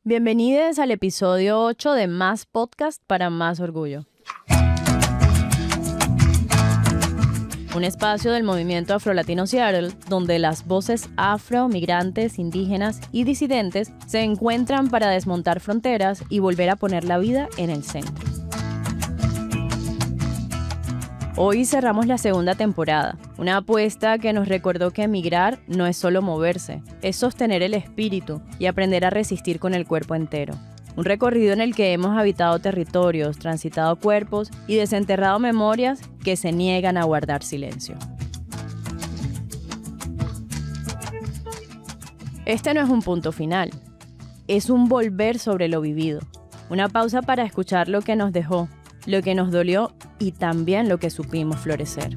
Bienvenidos al episodio 8 de Más Podcast para Más Orgullo. Un espacio del movimiento afrolatino Seattle donde las voces afro, migrantes, indígenas y disidentes se encuentran para desmontar fronteras y volver a poner la vida en el centro. Hoy cerramos la segunda temporada, una apuesta que nos recordó que emigrar no es solo moverse, es sostener el espíritu y aprender a resistir con el cuerpo entero. Un recorrido en el que hemos habitado territorios, transitado cuerpos y desenterrado memorias que se niegan a guardar silencio. Este no es un punto final, es un volver sobre lo vivido, una pausa para escuchar lo que nos dejó, lo que nos dolió y también lo que supimos florecer.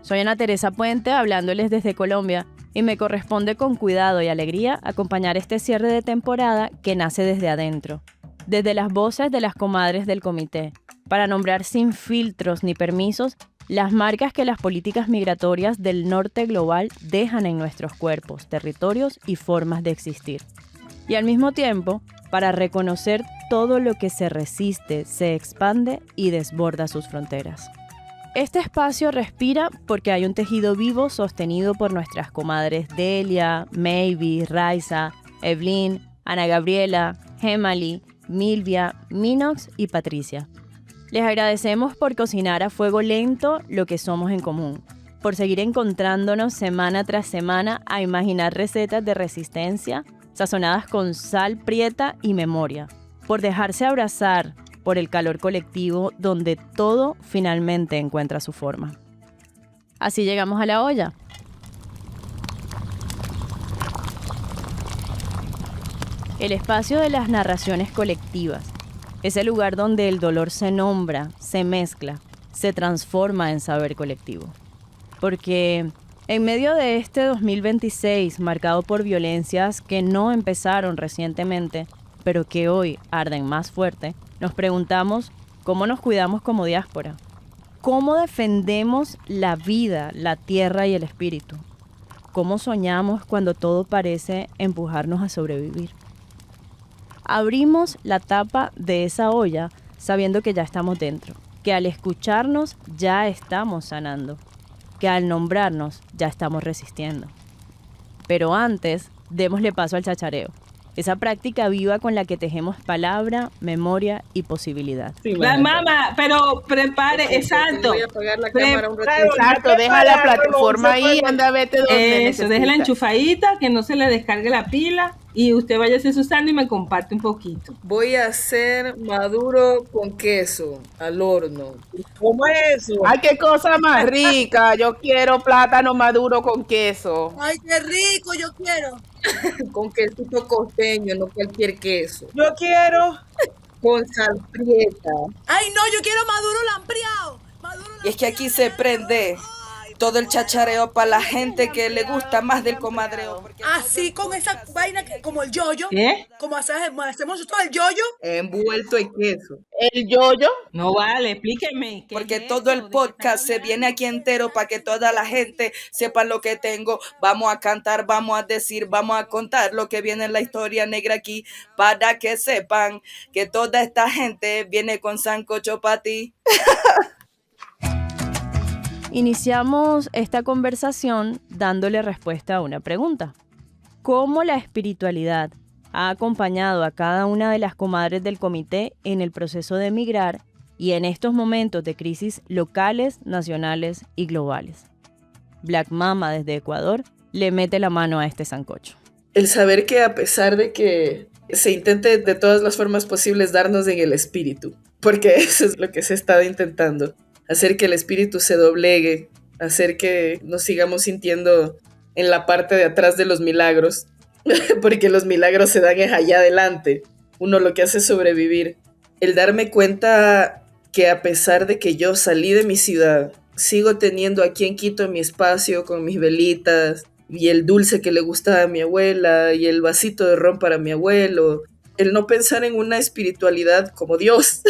Soy Ana Teresa Puente, hablándoles desde Colombia, y me corresponde con cuidado y alegría acompañar este cierre de temporada que nace desde adentro, desde las voces de las comadres del comité, para nombrar sin filtros ni permisos las marcas que las políticas migratorias del norte global dejan en nuestros cuerpos, territorios y formas de existir. Y al mismo tiempo, para reconocer todo lo que se resiste, se expande y desborda sus fronteras. Este espacio respira porque hay un tejido vivo sostenido por nuestras comadres Delia, Maybe, Raiza, Evelyn, Ana Gabriela, Gemali, Milvia, Minox y Patricia. Les agradecemos por cocinar a fuego lento lo que somos en común, por seguir encontrándonos semana tras semana a imaginar recetas de resistencia sazonadas con sal prieta y memoria, por dejarse abrazar por el calor colectivo donde todo finalmente encuentra su forma. Así llegamos a la olla. El espacio de las narraciones colectivas es el lugar donde el dolor se nombra, se mezcla, se transforma en saber colectivo. Porque en medio de este 2026 marcado por violencias que no empezaron recientemente, pero que hoy arden más fuerte, nos preguntamos cómo nos cuidamos como diáspora, cómo defendemos la vida, la tierra y el espíritu, cómo soñamos cuando todo parece empujarnos a sobrevivir. Abrimos la tapa de esa olla sabiendo que ya estamos dentro, que al escucharnos ya estamos sanando, que al nombrarnos ya estamos resistiendo. Pero antes, démosle paso al chachareo, esa práctica viva con la que tejemos palabra, memoria y posibilidad. Sí, la mamá, pero prepare, exacto. Voy a apagar la cámara un ratito. Exacto, deja la plataforma ahí, anda, vete donde Eso, déjela enchufadita, que no se le descargue la pila. Y usted vaya a hacer Susana y me comparte un poquito. Voy a hacer maduro con queso al horno. ¿Cómo es eso? Ay, qué cosa más rica. Yo quiero plátano maduro con queso. Ay, qué rico, yo quiero. Con quesito costeño, no cualquier queso. Yo quiero. Con sal prieta. Ay, no, yo quiero maduro lampreado. Y es que aquí se prende todo el chachareo para la gente que le gusta más del comadreo. Así con esa vaina como el yoyo. ¿Qué? Como hacemos todo el yoyo. Envuelto en queso. ¿El yoyo? No vale, explíqueme. Porque todo el podcast se viene aquí entero para que toda la gente sepa lo que tengo. Vamos a cantar, vamos a decir, vamos a contar lo que viene en la historia negra aquí, para que sepan que toda esta gente viene con sancocho para ti. Iniciamos esta conversación dándole respuesta a una pregunta. ¿Cómo la espiritualidad ha acompañado a cada una de las comadres del comité en el proceso de emigrar y en estos momentos de crisis locales, nacionales y globales? Black Mama desde Ecuador le mete la mano a este sancocho. El saber que a pesar de que se intente de todas las formas posibles darnos en el espíritu, porque eso es lo que se ha estado intentando, hacer que el espíritu se doblegue, hacer que nos sigamos sintiendo en la parte de atrás de los milagros, porque los milagros se dan allá adelante. Uno lo que hace es sobrevivir. El darme cuenta que a pesar de que yo salí de mi ciudad, sigo teniendo aquí en Quito mi espacio con mis velitas y el dulce que le gustaba a mi abuela y el vasito de ron para mi abuelo. El no pensar en una espiritualidad como Dios,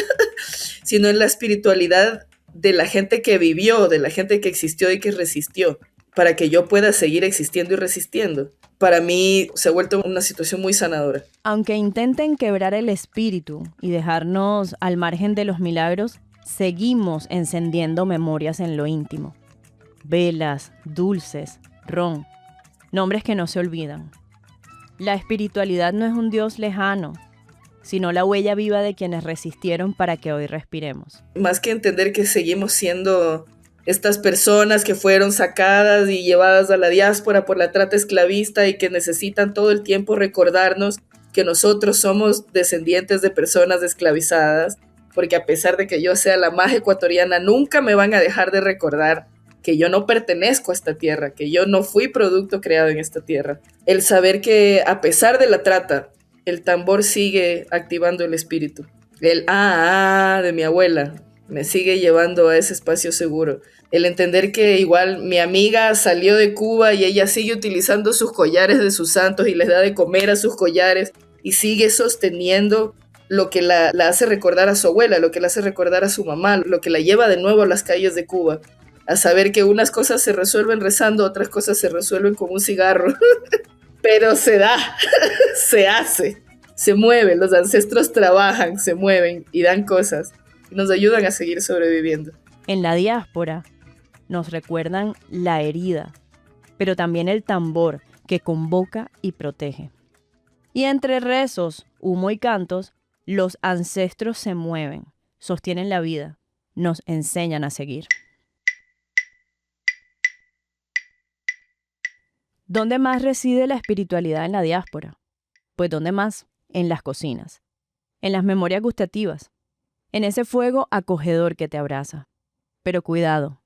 sino en la espiritualidad de la gente que vivió, de la gente que existió y que resistió. para que yo pueda seguir existiendo y resistiendo. Para mí se ha vuelto una situación muy sanadora. Aunque intenten quebrar el espíritu y dejarnos al margen de los milagros, seguimos encendiendo memorias en lo íntimo. Velas, dulces, ron, nombres que no se olvidan. La espiritualidad no es un Dios lejano, sino la huella viva de quienes resistieron para que hoy respiremos. Más que entender que seguimos siendo estas personas que fueron sacadas y llevadas a la diáspora por la trata esclavista y que necesitan todo el tiempo recordarnos que nosotros somos descendientes de personas esclavizadas, porque a pesar de que yo sea la más ecuatoriana, nunca me van a dejar de recordar que yo no pertenezco a esta tierra, que yo no fui producto creado en esta tierra. El saber que a pesar de la trata, el tambor sigue activando el espíritu. El de mi abuela me sigue llevando a ese espacio seguro. El entender que igual mi amiga salió de Cuba y ella sigue utilizando sus collares de sus santos y les da de comer a sus collares y sigue sosteniendo lo que la hace recordar a su abuela, lo que la hace recordar a su mamá, lo que la lleva de nuevo a las calles de Cuba. A saber que unas cosas se resuelven rezando, otras cosas se resuelven con un cigarro. Pero se da, se hace, se mueve, los ancestros trabajan, se mueven y dan cosas. Y nos ayudan a seguir sobreviviendo. En la diáspora nos recuerdan la herida, pero también el tambor que convoca y protege. Y entre rezos, humo y cantos, los ancestros se mueven, sostienen la vida, nos enseñan a seguir. ¿Dónde más reside la espiritualidad en la diáspora? Pues ¿dónde más? En las cocinas, en las memorias gustativas, en ese fuego acogedor que te abraza. Pero cuidado,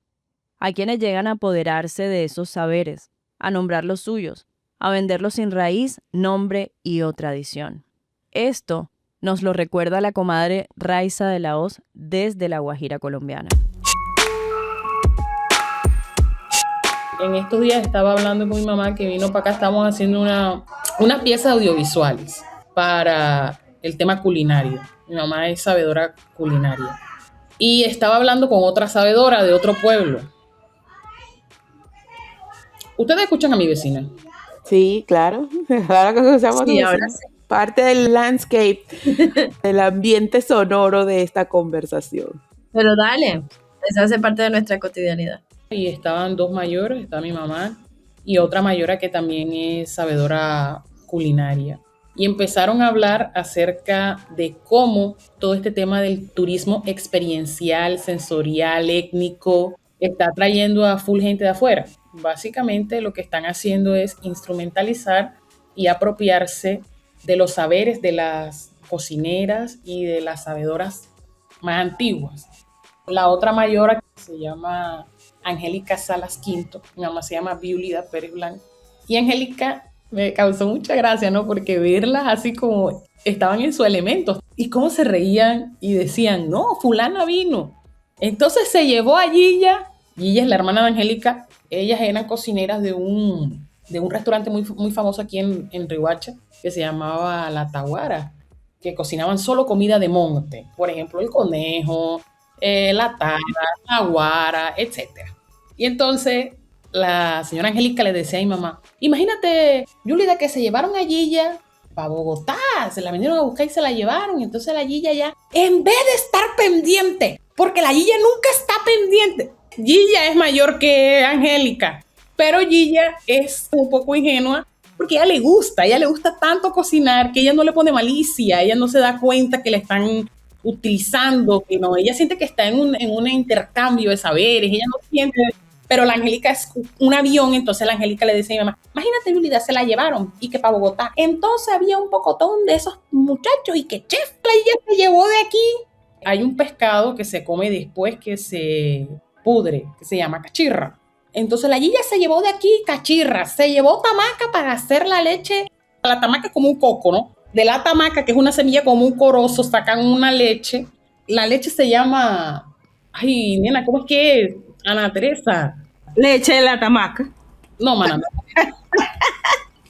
hay quienes llegan a apoderarse de esos saberes, a nombrar los suyos, a venderlos sin raíz, nombre y o tradición. Esto nos lo recuerda la comadre Raiza de la Hoz desde la Guajira colombiana. En estos días estaba hablando con mi mamá que vino para acá, estamos haciendo unas piezas audiovisuales para el tema culinario. Mi mamá es sabedora culinaria. Y estaba hablando con otra sabedora de otro pueblo. ¿Ustedes escuchan a mi vecina? Sí, claro. Claro que escuchamos. Sí, ahora sí. Parte del landscape, del ambiente sonoro de esta conversación. Pero dale, eso hace parte de nuestra cotidianidad. Y estaban dos mayores, está mi mamá y otra mayora que también es sabedora culinaria. Y empezaron a hablar acerca de cómo todo este tema del turismo experiencial, sensorial, étnico, está trayendo a full gente de afuera. Básicamente lo que están haciendo es instrumentalizar y apropiarse de los saberes de las cocineras y de las sabedoras más antiguas. La otra mayora se llama Angélica Salas Quinto, mi mamá se llama Violida Pérez Blanco. Y Angélica me causó mucha gracia, ¿no? Porque verlas así como estaban en su elemento y cómo se reían y decían, no, fulana vino. Entonces se llevó a Gilla es la hermana de Angélica, ellas eran cocineras de un restaurante muy, muy famoso aquí en Riohacha, que se llamaba La Taguara, que cocinaban solo comida de monte, por ejemplo, el conejo, la tara, la guara, etc. Y entonces la señora Angélica le decía a mi mamá, imagínate, Yulida, que se llevaron a Gilla para Bogotá, se la vinieron a buscar y se la llevaron, y entonces la Gilla ya, en vez de estar pendiente, porque la Gilla nunca está pendiente, Gilla es mayor que Angélica, pero Gilla es un poco ingenua, porque a ella le gusta tanto cocinar, que ella no le pone malicia, ella no se da cuenta que le están utilizando, que no, ella siente que está en un intercambio de saberes, ella no siente, pero la Angélica es un avión, entonces la Angélica le dice a mi mamá, imagínate, Yulida, se la llevaron, y que para Bogotá, entonces había un pocotón de esos muchachos, y que chef, ella se llevó de aquí. Hay un pescado que se come después que se pudre, que se llama cachirra. Entonces la Gilla se llevó de aquí cachirra, se llevó tamaca para hacer la leche. La tamaca es como un coco, ¿no? De la tamaca, que es una semilla como un corozo, sacan una leche. La leche se llama... Ay, nena, ¿cómo es que es? Ana Teresa. Leche de la tamaca. No, mana.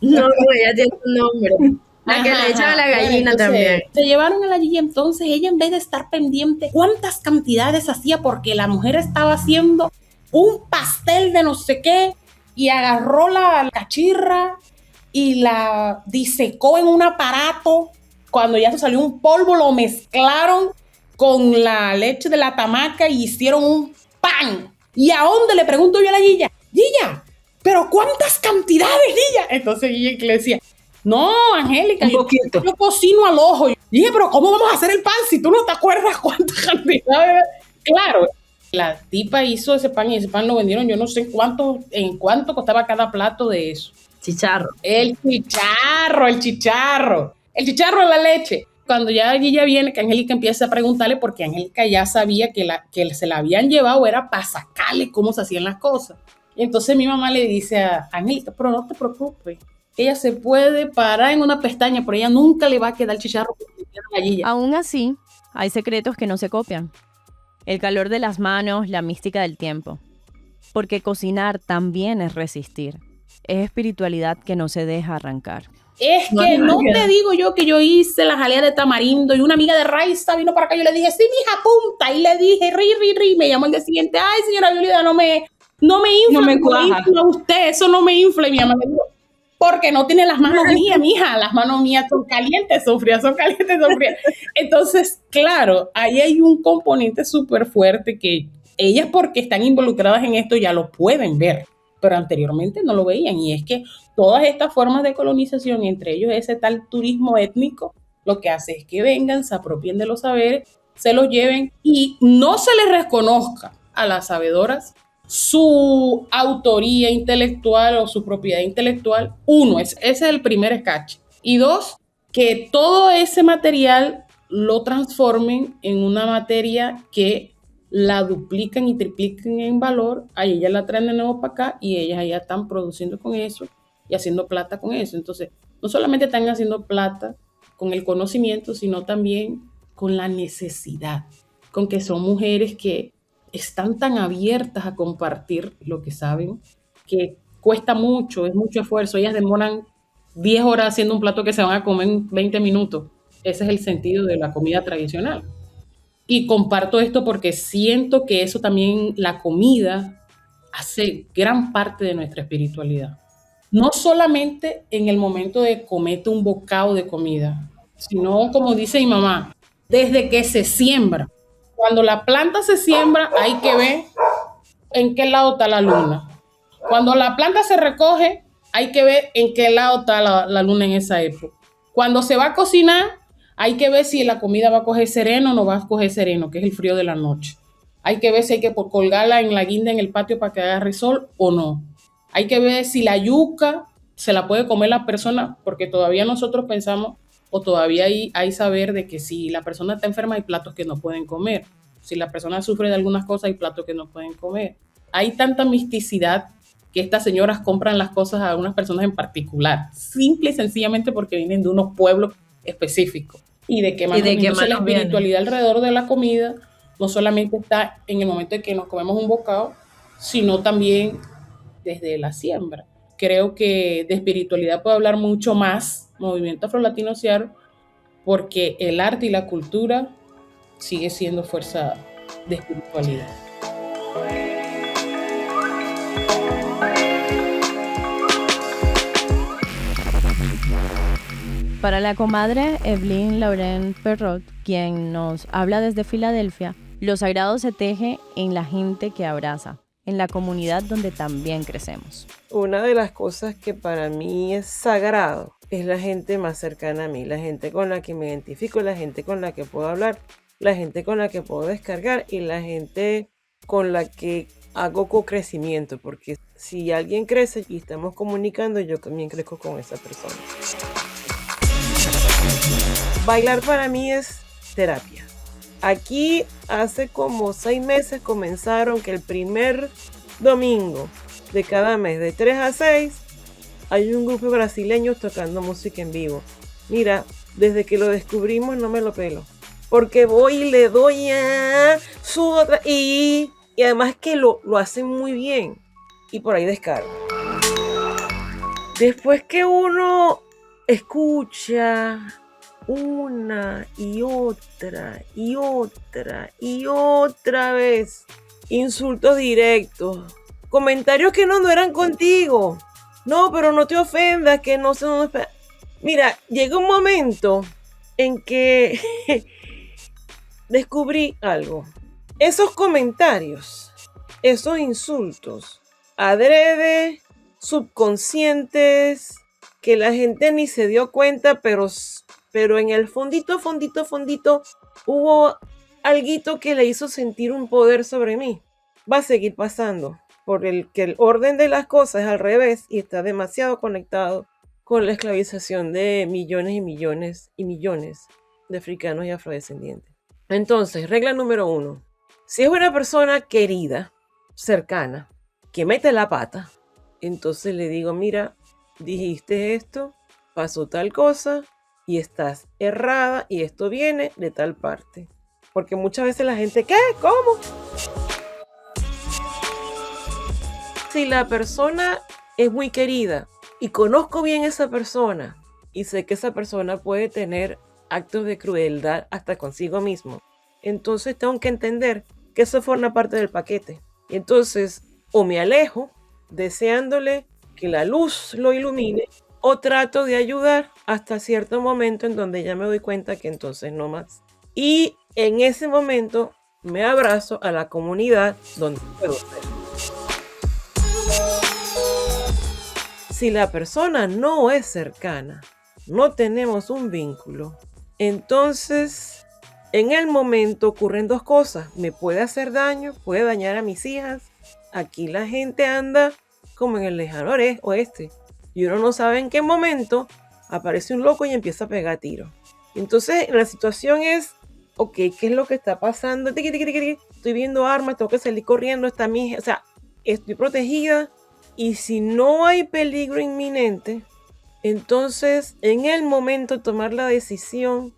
No, ella tiene un nombre. La que le echan a la gallina también. Se llevaron a la Gilla, entonces ella, en vez de estar pendiente cuántas cantidades hacía, porque la mujer estaba haciendo un pastel de no sé qué, y agarró la cachirra y la disecó en un aparato. Cuando ya se salió un polvo, lo mezclaron con la leche de la tamaca y hicieron un pan. ¿Y a dónde? Le pregunto yo a la Gilla, ¿pero cuántas cantidades, Gilla? Entonces Gilla le decía, no, Angélica, yo cocino al ojo. Dije, pero ¿cómo vamos a hacer el pan si tú no te acuerdas cuántas cantidades? Claro, la tipa hizo ese pan y ese pan lo vendieron, yo no sé en cuánto costaba cada plato de eso. Chicharro. El chicharro de la leche. Cuando ya Gilla viene, que Angélica empieza a preguntarle, porque Angélica ya sabía que se la habían llevado, era para sacarle cómo se hacían las cosas. Y entonces mi mamá le dice a Angélica, pero no te preocupes, ella se puede parar en una pestaña, pero ella nunca le va a quedar el chicharro porque le queda la Gilla. Aún así, hay secretos que no se copian. El calor de las manos, la mística del tiempo. Porque cocinar también es resistir. Es espiritualidad que no se deja arrancar. Es que no te digo yo que yo hice la jalea de tamarindo y una amiga de Raiza vino para acá y yo le dije, sí, mija, punta. Y le dije, ri. Me llamó el día siguiente, ay, señora Violida, no me infla. No me cuaja. Usted, eso no me infla. Y mi mamá le dijo, porque no tiene las manos mías, mija. Las manos mías son calientes, son frías. Entonces, claro, ahí hay un componente súper fuerte que ellas, porque están involucradas en esto, ya lo pueden ver, pero anteriormente no lo veían. Y es que todas estas formas de colonización, entre ellos ese tal turismo étnico, lo que hace es que vengan, se apropien de los saberes, se los lleven y no se les reconozca a las sabedoras su autoría intelectual o su propiedad intelectual. Uno, ese es el primer escache. Y dos, que todo ese material lo transformen en una materia que la duplican y triplican en valor, ahí ellas la traen de nuevo para acá y ellas ya están produciendo con eso y haciendo plata con eso. Entonces, no solamente están haciendo plata con el conocimiento, sino también con la necesidad, con que son mujeres que están tan abiertas a compartir lo que saben, que cuesta mucho, es mucho esfuerzo. Ellas demoran 10 horas haciendo un plato que se van a comer en 20 minutos. Ese es el sentido de la comida tradicional. Y comparto esto porque siento que eso también, la comida, hace gran parte de nuestra espiritualidad. No solamente en el momento de comerte un bocado de comida, sino, como dice mi mamá, desde que se siembra. Cuando la planta se siembra, hay que ver en qué lado está la luna. Cuando la planta se recoge, hay que ver en qué lado está la luna en esa época. Cuando se va a cocinar, hay que ver si la comida va a coger sereno o no va a coger sereno, que es el frío de la noche. Hay que ver si hay que colgarla en la guinda en el patio para que agarre sol o no. Hay que ver si la yuca se la puede comer la persona, porque todavía nosotros pensamos, o todavía hay saber de que si la persona está enferma hay platos que no pueden comer. Si la persona sufre de algunas cosas hay platos que no pueden comer. Hay tanta misticidad que estas señoras compran las cosas a unas personas en particular, simple y sencillamente porque vienen de unos pueblos específicos. Y de qué manera la espiritualidad alrededor de la comida no solamente está en el momento en que nos comemos un bocado, sino también desde la siembra. Creo que de espiritualidad puede hablar mucho más Movimiento Afrolatino Ciaro, porque el arte y la cultura sigue siendo fuerza de espiritualidad. Para la comadre Evelyn Laurent Perrot, quien nos habla desde Filadelfia, lo sagrado se teje en la gente que abraza, en la comunidad donde también crecemos. Una de las cosas que para mí es sagrado es la gente más cercana a mí, la gente con la que me identifico, la gente con la que puedo hablar, la gente con la que puedo descargar y la gente con la que hago co-crecimiento, porque si alguien crece y estamos comunicando, yo también crezco con esa persona. Bailar para mí es terapia. Aquí hace como 6 meses comenzaron que el primer domingo de cada mes, de 3 a 6, hay un grupo de brasileños tocando música en vivo. Mira, desde que lo descubrimos no me lo pelo. Porque voy y le doy sudo y además que lo hacen muy bien. Y por ahí descargo. Después que uno escucha una y otra y otra y otra vez insultos directos, comentarios que no eran contigo. No, pero no te ofendas, que no se... Mira, llegó un momento en que descubrí algo. Esos comentarios, esos insultos, adrede, subconscientes, que la gente ni se dio cuenta, pero en el fondito hubo alguito que le hizo sentir un poder sobre mí. Va a seguir pasando, porque el orden de las cosas es al revés y está demasiado conectado con la esclavización de millones y millones y millones de africanos y afrodescendientes. Entonces, regla número 1. Si es una persona querida, cercana, que mete la pata, entonces le digo, mira, dijiste esto, pasó tal cosa y estás errada y esto viene de tal parte. Porque muchas veces la gente, ¿qué? ¿Cómo? Si la persona es muy querida y conozco bien a esa persona y sé que esa persona puede tener actos de crueldad hasta consigo mismo, entonces tengo que entender que eso forma parte del paquete. Entonces, o me alejo deseándole que la luz lo ilumine, o trato de ayudar hasta cierto momento en donde ya me doy cuenta que entonces no más. Y en ese momento me abrazo a la comunidad donde puedo ser. Si la persona no es cercana, no tenemos un vínculo, entonces en el momento ocurren dos cosas. Me puede hacer daño, puede dañar a mis hijas. Aquí la gente anda como en el lejano oeste. Y uno no sabe en qué momento aparece un loco y empieza a pegar tiros. Entonces la situación es, ok, ¿qué es lo que está pasando? Estoy viendo armas, tengo que salir corriendo, estoy protegida. Y si no hay peligro inminente, entonces en el momento tomar la decisión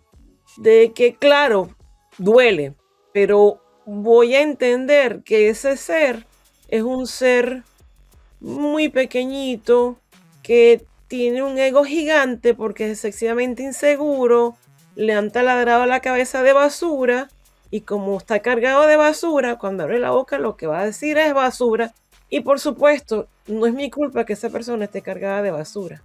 de que, claro, duele, pero voy a entender que ese ser es un ser muy pequeñito, que tiene un ego gigante porque es excesivamente inseguro, le han taladrado la cabeza de basura y como está cargado de basura, cuando abre la boca lo que va a decir es basura. Y por supuesto, no es mi culpa que esa persona esté cargada de basura.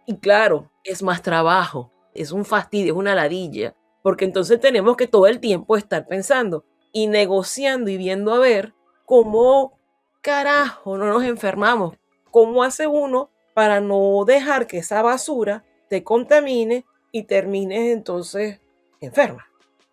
Y claro, es más trabajo, es un fastidio, es una ladilla, porque entonces tenemos que todo el tiempo estar pensando y negociando y viendo a ver cómo carajo no nos enfermamos, cómo hace uno para no dejar que esa basura te contamine y termines entonces enferma.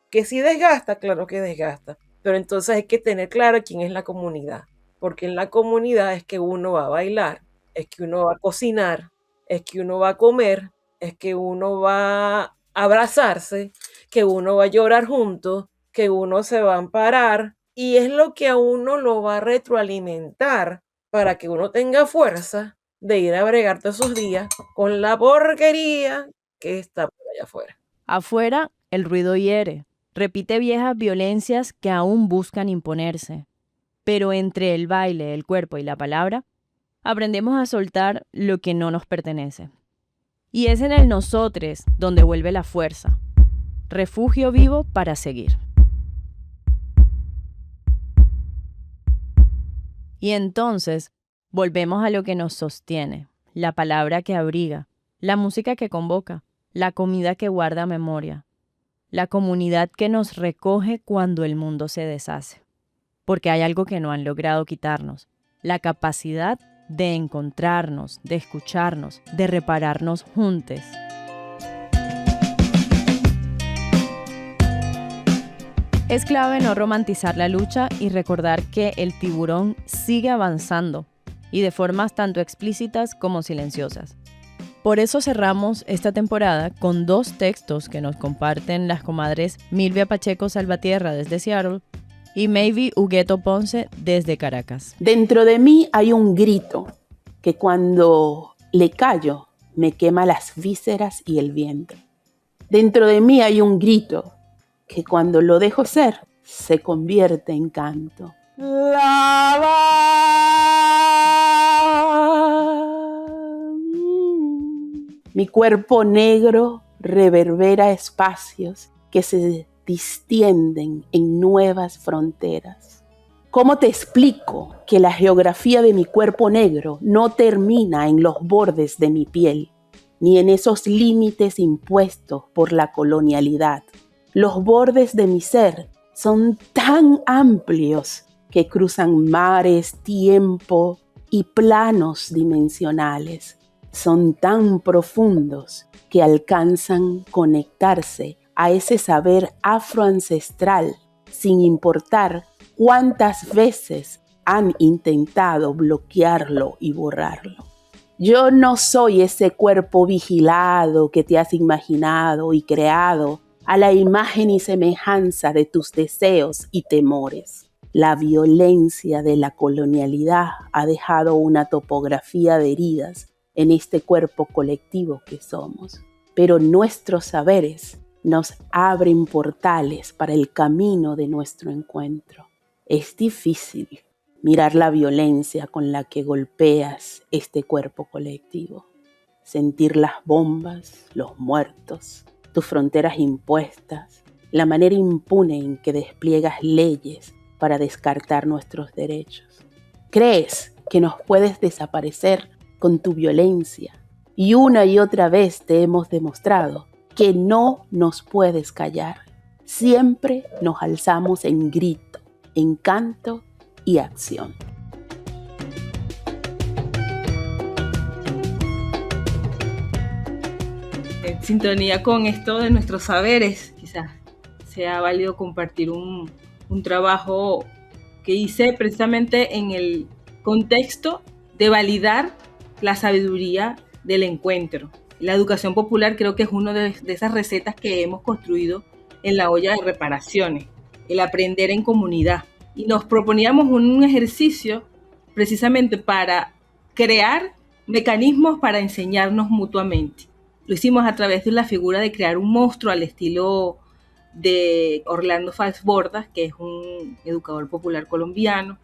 Que si desgasta, claro que desgasta, pero entonces hay que tener claro quién es la comunidad. Porque en la comunidad es que uno va a bailar, es que uno va a cocinar, es que uno va a comer, es que uno va a abrazarse, que uno va a llorar juntos, que uno se va a amparar y es lo que a uno lo va a retroalimentar para que uno tenga fuerza de ir a bregar todos esos días con la porquería que está por allá afuera. Afuera, el ruido hiere, repite viejas violencias que aún buscan imponerse. Pero entre el baile, el cuerpo y la palabra, aprendemos a soltar lo que no nos pertenece. Y es en el nosotres donde vuelve la fuerza, refugio vivo para seguir. Y entonces volvemos a lo que nos sostiene, la palabra que abriga, la música que convoca, la comida que guarda memoria, la comunidad que nos recoge cuando el mundo se deshace. Porque hay algo que no han logrado quitarnos, la capacidad de encontrarnos, de escucharnos, de repararnos juntos. Es clave no romantizar la lucha y recordar que el tiburón sigue avanzando y de formas tanto explícitas como silenciosas. Por eso cerramos esta temporada con 2 textos que nos comparten las comadres Milvia Pacheco Salvatierra desde Seattle y Maybe Hugueto Ponce desde Caracas. Dentro de mí hay un grito que cuando le callo me quema las vísceras y el vientre. Dentro de mí hay un grito que cuando lo dejo ser se convierte en canto. Mi cuerpo negro reverbera espacios que se distienden en nuevas fronteras. ¿Cómo te explico que la geografía de mi cuerpo negro no termina en los bordes de mi piel, ni en esos límites impuestos por la colonialidad? Los bordes de mi ser son tan amplios que cruzan mares, tiempo y planos dimensionales. Son tan profundos que alcanzan conectarse a ese saber afroancestral sin importar cuántas veces han intentado bloquearlo y borrarlo. Yo no soy ese cuerpo vigilado que te has imaginado y creado a la imagen y semejanza de tus deseos y temores. La violencia de la colonialidad ha dejado una topografía de heridas en este cuerpo colectivo que somos, pero nuestros saberes nos abren portales para el camino de nuestro encuentro. Es difícil mirar la violencia con la que golpeas este cuerpo colectivo, sentir las bombas, los muertos, tus fronteras impuestas, la manera impune en que despliegas leyes para descartar nuestros derechos. Crees que nos puedes desaparecer con tu violencia y una y otra vez te hemos demostrado que no nos puedes callar. Siempre nos alzamos en grito, en canto y acción. En sintonía con esto de nuestros saberes, quizás sea válido compartir un trabajo que hice precisamente en el contexto de validar la sabiduría del encuentro. La educación popular creo que es una de esas recetas que hemos construido en la olla de reparaciones, el aprender en comunidad. Y nos proponíamos un ejercicio precisamente para crear mecanismos para enseñarnos mutuamente. Lo hicimos a través de la figura de crear un monstruo al estilo de Orlando Fals Bordas, que es un educador popular colombiano,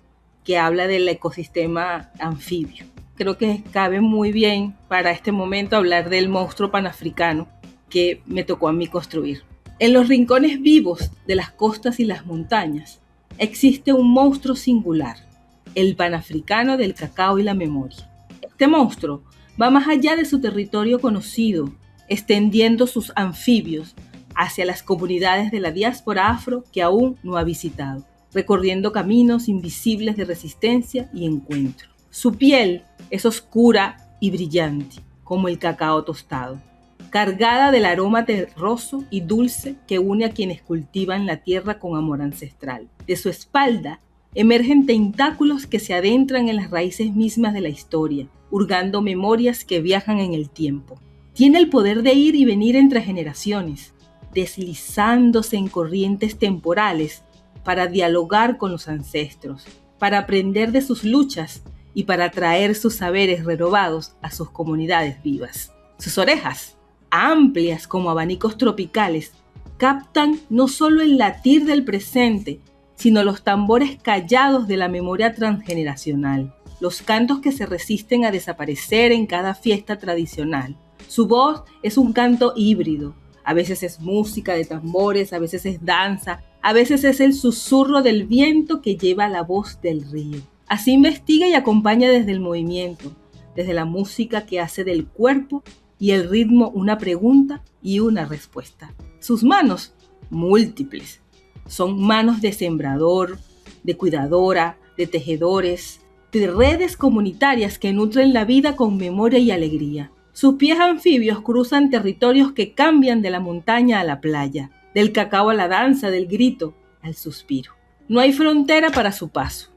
que habla del ecosistema anfibio. Creo que cabe muy bien para este momento hablar del monstruo panafricano que me tocó a mí construir. En los rincones vivos de las costas y las montañas existe un monstruo singular, el panafricano del cacao y la memoria. Este monstruo va más allá de su territorio conocido, extendiendo sus anfibios hacia las comunidades de la diáspora afro que aún no ha visitado, recorriendo caminos invisibles de resistencia y encuentro. Su piel es oscura y brillante, como el cacao tostado, cargada del aroma terroso y dulce que une a quienes cultivan la tierra con amor ancestral. De su espalda emergen tentáculos que se adentran en las raíces mismas de la historia, hurgando memorias que viajan en el tiempo. Tiene el poder de ir y venir entre generaciones, deslizándose en corrientes temporales para dialogar con los ancestros, para aprender de sus luchas y para traer sus saberes renovados a sus comunidades vivas. Sus orejas, amplias como abanicos tropicales, captan no solo el latir del presente, sino los tambores callados de la memoria transgeneracional, los cantos que se resisten a desaparecer en cada fiesta tradicional. Su voz es un canto híbrido, a veces es música de tambores, a veces es danza, a veces es el susurro del viento que lleva la voz del río. Así investiga y acompaña desde el movimiento, desde la música que hace del cuerpo y el ritmo una pregunta y una respuesta. Sus manos, múltiples, son manos de sembrador, de cuidadora, de tejedores, de redes comunitarias que nutren la vida con memoria y alegría. Sus pies anfibios cruzan territorios que cambian de la montaña a la playa, del cacao a la danza, del grito al suspiro. No hay frontera para su paso,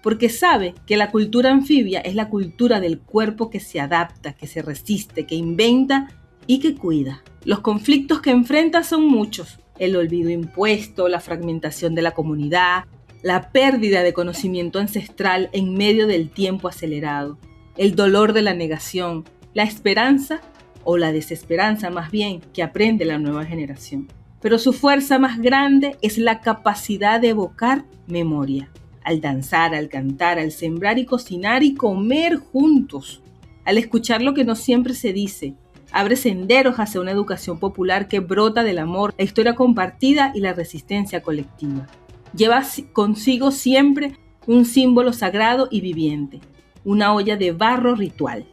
porque sabe que la cultura anfibia es la cultura del cuerpo que se adapta, que se resiste, que inventa y que cuida. Los conflictos que enfrenta son muchos: el olvido impuesto, la fragmentación de la comunidad, la pérdida de conocimiento ancestral en medio del tiempo acelerado, el dolor de la negación, la esperanza o la desesperanza más bien que aprende la nueva generación. Pero su fuerza más grande es la capacidad de evocar memoria. Al danzar, al cantar, al sembrar y cocinar y comer juntos, al escuchar lo que no siempre se dice, abre senderos hacia una educación popular que brota del amor, la historia compartida y la resistencia colectiva. Lleva consigo siempre un símbolo sagrado y viviente, una olla de barro ritual,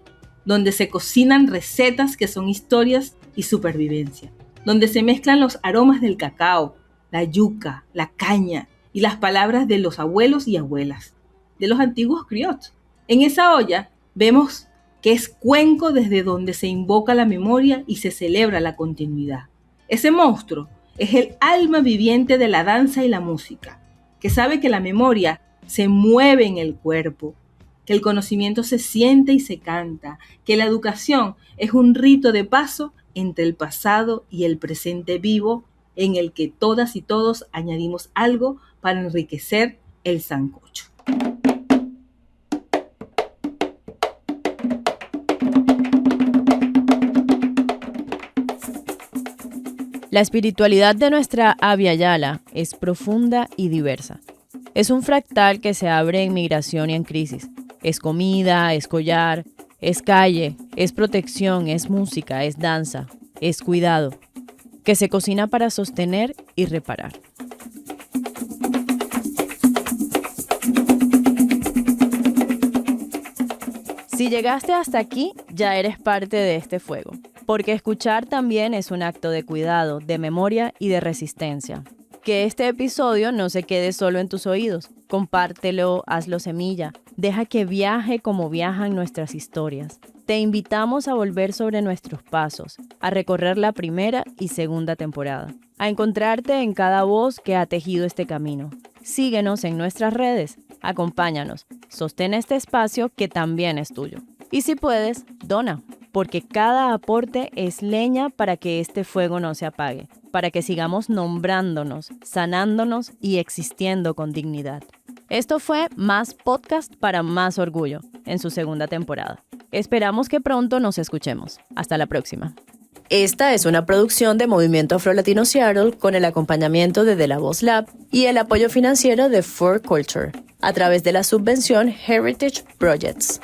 donde se cocinan recetas que son historias y supervivencia, donde se mezclan los aromas del cacao, la yuca, la caña y las palabras de los abuelos y abuelas, de los antiguos griots. En esa olla vemos que es cuenco desde donde se invoca la memoria y se celebra la continuidad. Ese monstruo es el alma viviente de la danza y la música, que sabe que la memoria se mueve en el cuerpo, que el conocimiento se siente y se canta, que la educación es un rito de paso entre el pasado y el presente vivo, en el que todas y todos añadimos algo para enriquecer el sancocho. La espiritualidad de nuestra Abya Yala es profunda y diversa. Es un fractal que se abre en migración y en crisis. Es comida, es collar, es calle, es protección, es música, es danza, es cuidado, que se cocina para sostener y reparar. Si llegaste hasta aquí, ya eres parte de este fuego. Porque escuchar también es un acto de cuidado, de memoria y de resistencia. Que este episodio no se quede solo en tus oídos. Compártelo, hazlo semilla. Deja que viaje como viajan nuestras historias. Te invitamos a volver sobre nuestros pasos, a recorrer la primera y segunda temporada, a encontrarte en cada voz que ha tejido este camino. Síguenos en nuestras redes, acompáñanos, sostén este espacio que también es tuyo. Y si puedes, dona. Porque cada aporte es leña para que este fuego no se apague, para que sigamos nombrándonos, sanándonos y existiendo con dignidad. Esto fue Más Podcast para Más Orgullo, en su segunda temporada. Esperamos que pronto nos escuchemos. Hasta la próxima. Esta es una producción de Movimiento Afro-Latino Seattle con el acompañamiento de La Voz Lab y el apoyo financiero de For Culture, a través de la subvención Heritage Projects.